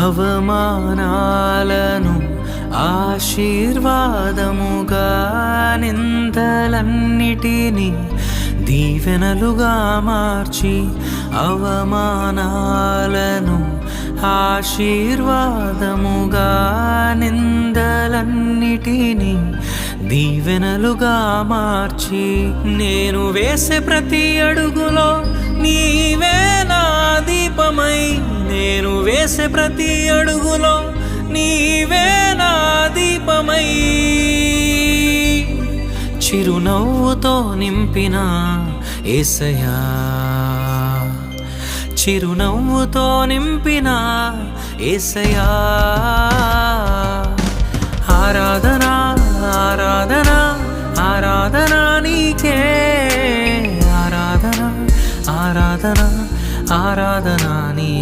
అవమానాలను ఆశీర్వాదముగా, నిందలన్నిటినీ దీవెనలుగా మార్చి, అవమానాలను ఆశీర్వాదముగా, నిందలన్నిటినీ దీవెనలుగా మార్చి, నేను వేసే ప్రతి అడుగులో నీవే నా దీపమై, నేను వేసే ప్రతి అడుగులో నీవే నా దీపమై, చిరునవ్వుతో నింపిన యేసయ్యా, చిరునవ్వుతో నింపిన యేసయ్యా. ఆరాధన ఆరాధన ఆరాధన నీకే, ఆరాధన ఆరాధన ఆరాధన నీకే.